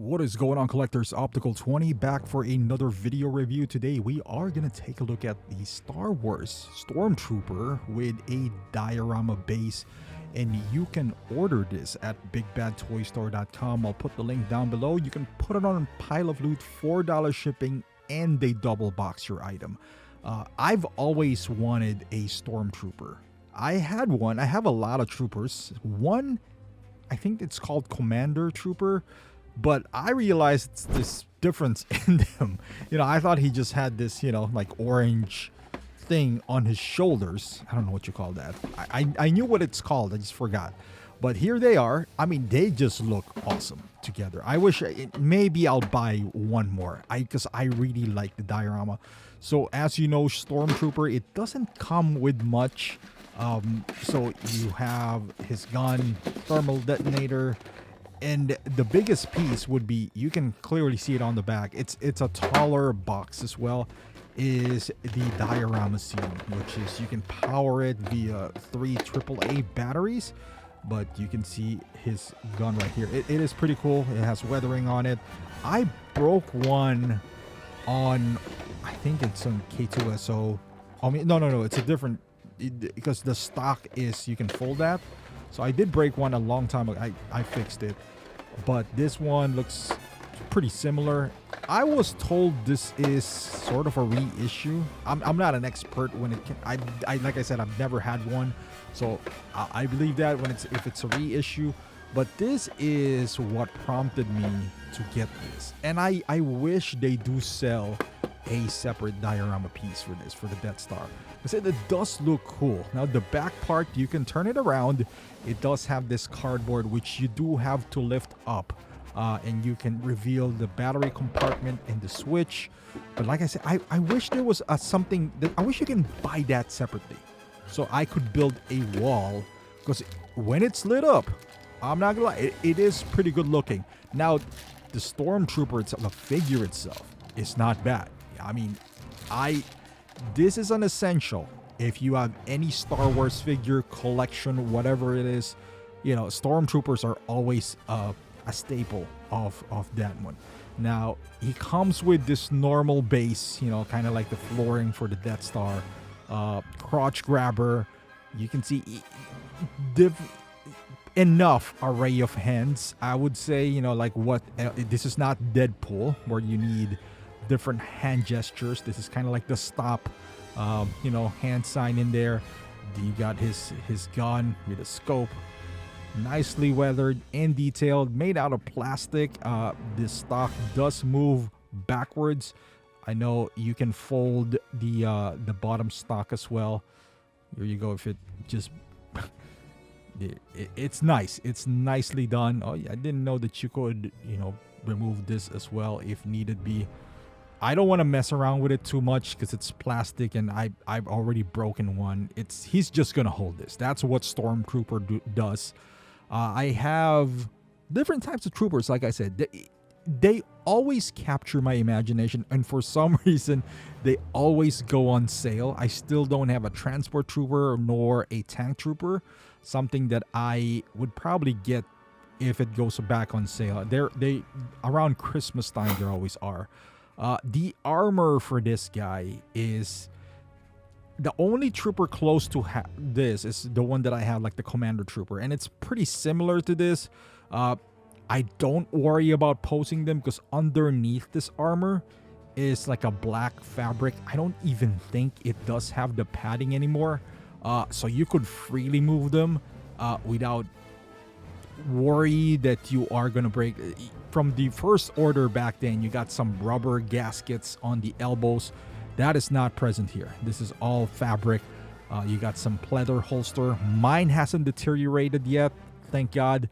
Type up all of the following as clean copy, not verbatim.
What is going on, collectors? Optical 20 back for another video review. Today we are going to take a look at the Star Wars Stormtrooper with a diorama base, and you can order this at bigbadtoystore.com. I'll put the link down below. You can put it on a pile of loot, $4 shipping, and they double box your item. I've always wanted a Stormtrooper. I had one. I have a lot of troopers. One, I think it's called Commander Trooper, but I realized this difference in them. I thought he just had this, like orange thing on his shoulders. I don't know what you call that. I knew what it's called. I just forgot. But here they are. I mean, they just look awesome together. I wish maybe I'll buy one more because I really like the diorama. So as you know, Stormtrooper, it doesn't come with much. So you have his gun, thermal detonator, and the biggest piece would be, you can clearly see it on the back, it's a taller box as well, is the diorama ceiling, which is you can power it via 3 AAA batteries. But you can see his gun right here. It is pretty cool. It has weathering on it. I broke one on, I think it's on K2SO. I mean, no, it's a different, because the stock is, you can fold that. So I did break one a long time ago. I fixed it, but this one looks pretty similar. I was told this is sort of a reissue. I'm not an expert when it can. I like I said, I've never had one, so I believe that if it's a reissue. But this is what prompted me to get this, and I wish they do sell a separate diorama piece for this, for the Death Star. I said it does look cool. Now the back part, you can turn it around. It does have this cardboard which you do have to lift up, and you can reveal the battery compartment and the switch. But like I said, I wish there was something that I wish you can buy that separately, so I could build a wall, because when it's lit up, I'm not gonna lie, it is pretty good looking. Now the Stormtrooper itself, the figure itself, is not bad. I mean, this is an essential if you have any Star Wars figure collection, whatever it is. Stormtroopers are always a staple of that one. Now he comes with this normal base, kind of like the flooring for the Death Star, crotch grabber. You can see enough array of hands, I would say. Like what, this is not Deadpool where you need different hand gestures. This is kind of like the stop hand sign in there. You got his gun with a scope, nicely weathered and detailed, made out of plastic. This stock does move backwards. I know you can fold the bottom stock as well. Here you go. If it just it's nice, it's nicely done. Oh yeah, I didn't know that you could remove this as well if needed be. I don't want to mess around with it too much because it's plastic, and I've already broken one. He's just gonna hold this. That's what Stormtrooper does. I have different types of troopers. Like I said, they always capture my imagination, and for some reason they always go on sale. I still don't have a transport trooper nor a tank trooper, something that I would probably get if it goes back on sale. They around Christmas time, there always are. The armor for this guy is the only trooper close to this is the one that I have, like the Commander Trooper, and it's pretty similar to this. I don't worry about posing them because underneath this armor is like a black fabric. I don't even think it does have the padding anymore, so you could freely move them without worry that you are gonna break. From the first order back then, you got some rubber gaskets on the elbows. That is not present here. This is all fabric. You got some pleather holster. Mine hasn't deteriorated yet, thank God.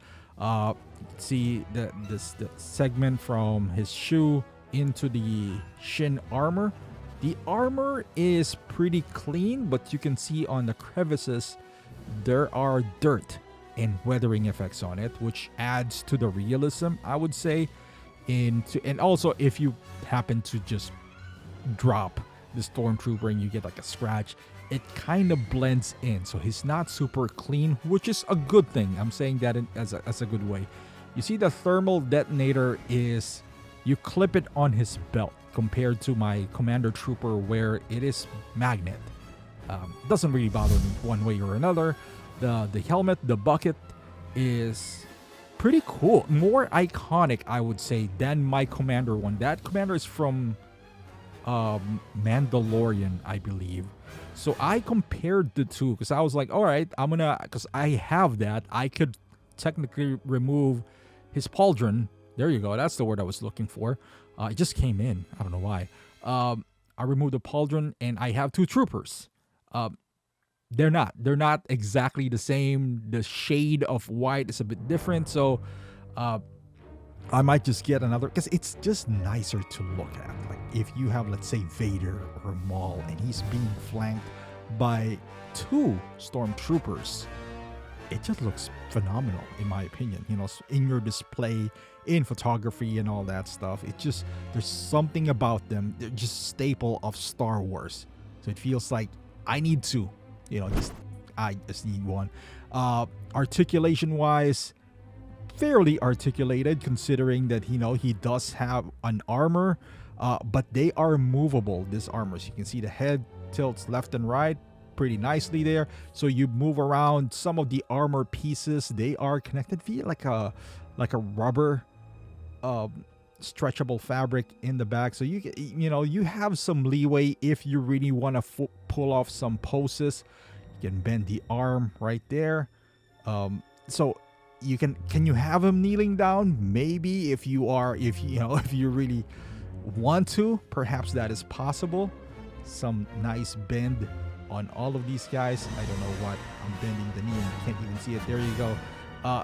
See the segment from his shoe into the shin armor. The armor is pretty clean, but you can see on the crevices there are dirt and weathering effects on it, which adds to the realism, I would say. And also, if you happen to just drop the Stormtrooper and you get like a scratch, it kind of blends in. So he's not super clean, which is a good thing. I'm saying that as a good way. You see the thermal detonator is, you clip it on his belt compared to my Commander Trooper where it is magnet. Doesn't really bother me one way or another. The helmet, the bucket is pretty cool. More iconic, I would say, than my Commander one. That Commander is from Mandalorian, I believe. So I compared the two because I was like, all right, because I have that. I could technically remove his pauldron. There you go. That's the word I was looking for. It just came in. I don't know why. I removed the pauldron and I have two troopers. They're not exactly the same. The shade of white is a bit different. So I might just get another, because it's just nicer to look at. Like if you have, let's say, Vader or Maul and he's being flanked by two Stormtroopers, it just looks phenomenal in my opinion. You know, in your display, in photography and all that stuff, it just, there's something about them. They're just staple of Star Wars. So it feels like I need two, you know, I just need one. Articulation wise, fairly articulated considering that, you know, he does have an armor, but they are movable, this armor. So you can see the head tilts left and right pretty nicely there. So you move around some of the armor pieces, they are connected via like a rubber stretchable fabric in the back. So you know, you have some leeway if you really want to pull off some poses. You can bend the arm right there. So you can you have him kneeling down? Maybe if you really want to, perhaps that is possible. Some nice bend on all of these guys. I don't know what I'm bending the knee and you can't even see it. There you go.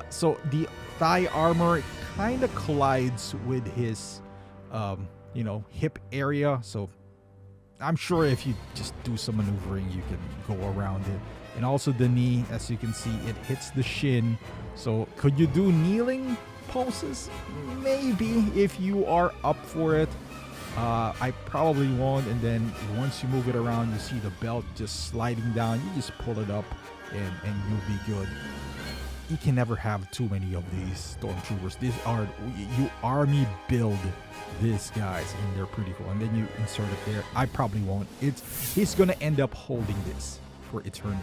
So the thigh armor kind of collides with his you know, hip area. So I'm sure if you just do some maneuvering, you can go around it. And also the knee, as you can see, it hits the shin. So could you do kneeling poses? Maybe, if you are up for it. I probably won't. And then once you move it around, you see the belt just sliding down. You just pull it up and you'll be good. You can never have too many of these Stormtroopers. These are, you army build these guys and they're pretty cool. And then you insert it there. I probably won't. He's gonna end up holding this for eternity.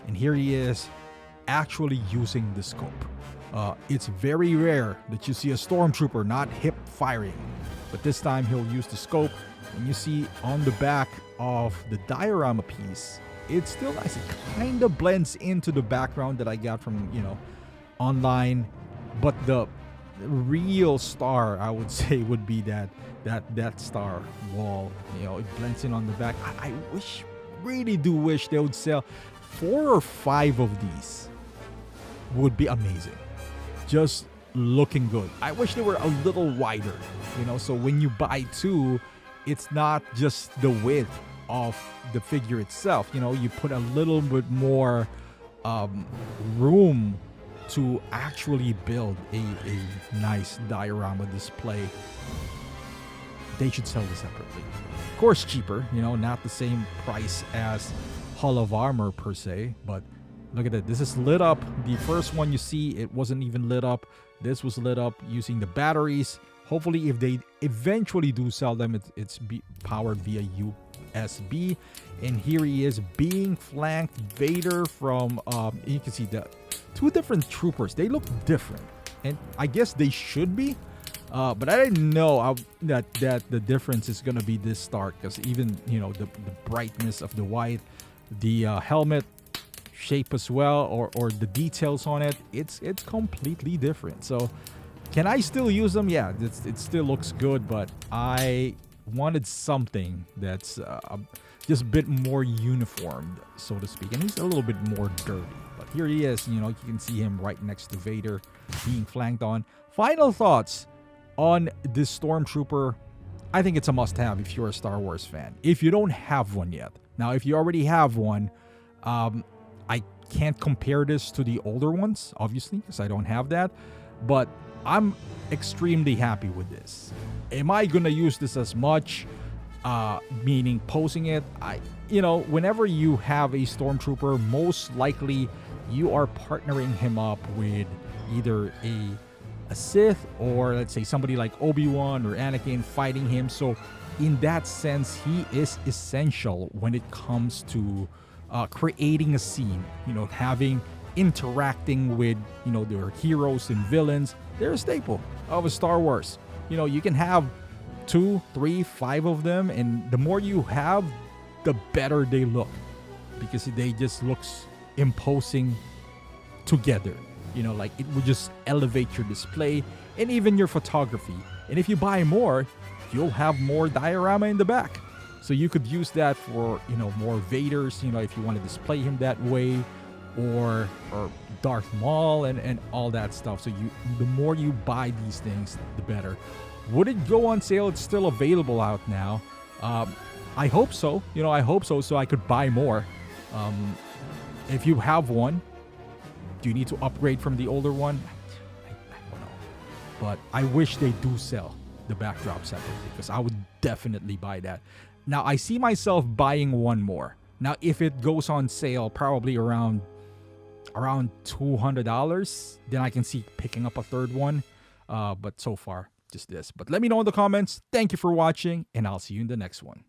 And here he is actually using the scope. It's very rare that you see a Stormtrooper not hip firing, but this time he'll use the scope. And you see on the back of the diorama piece, it's still nice. It kind of blends into the background that I got from, you know, online. But the real star, I would say, would be that star wall. You know, it blends in on the back. I really do wish they would sell 4 or 5 of these. Would be amazing. Just looking good. I wish they were a little wider, you know, so when you buy 2, it's not just the width of the figure itself. You know, you put a little bit more room to actually build a nice diorama display. They should sell this separately. Of course, cheaper, you know, not the same price as Hall of Armor per se, but look at it. This is lit up. The first one you see, it wasn't even lit up. This was lit up using the batteries. Hopefully, if they eventually do sell them, it's powered via USB. And here he is being flanked. Vader from, you can see the 2 different troopers. They look different. And I guess they should be. But I didn't know that the difference is going to be this stark. Because even, you know, the brightness of the white, the helmet shape as well, or the details on it, it's completely different. So can I still use them? Yeah, it still looks good, but I wanted something that's just a bit more uniformed, so to speak. And he's a little bit more dirty, but here he is. You know, you can see him right next to Vader being flanked on. Final thoughts on this Stormtrooper. I think it's a must-have if you're a Star Wars fan, if you don't have one yet. Now, if you already have one, I can't compare this to the older ones, obviously, because I don't have that. But I'm extremely happy with this. Am I going to use this as much? Meaning posing it? You know, whenever you have a Stormtrooper, most likely you are partnering him up with either a a Sith, or let's say somebody like Obi-Wan or Anakin fighting him. So in that sense, he is essential when it comes to creating a scene, interacting with, their heroes and villains. They're a staple of a Star Wars. You can have 2, 3, 5 of them, and the more you have, the better they look, because they just looks imposing together. Like it would just elevate your display and even your photography. And if you buy more, you'll have more diorama in the back, so you could use that for more Vaders, if you want to display him that way, or Darth Maul and all that stuff. So the more you buy these things, the better. Would it go on sale? It's still available out now. I hope so. I hope so I could buy more. If you have one, do you need to upgrade from the older one? I don't know. But I wish they do sell the backdrop separately, because I would definitely buy that. Now, I see myself buying one more. Now, if it goes on sale probably around $200, then I can see picking up a third one. But so far, just this. But let me know in the comments. Thank you for watching, and I'll see you in the next one.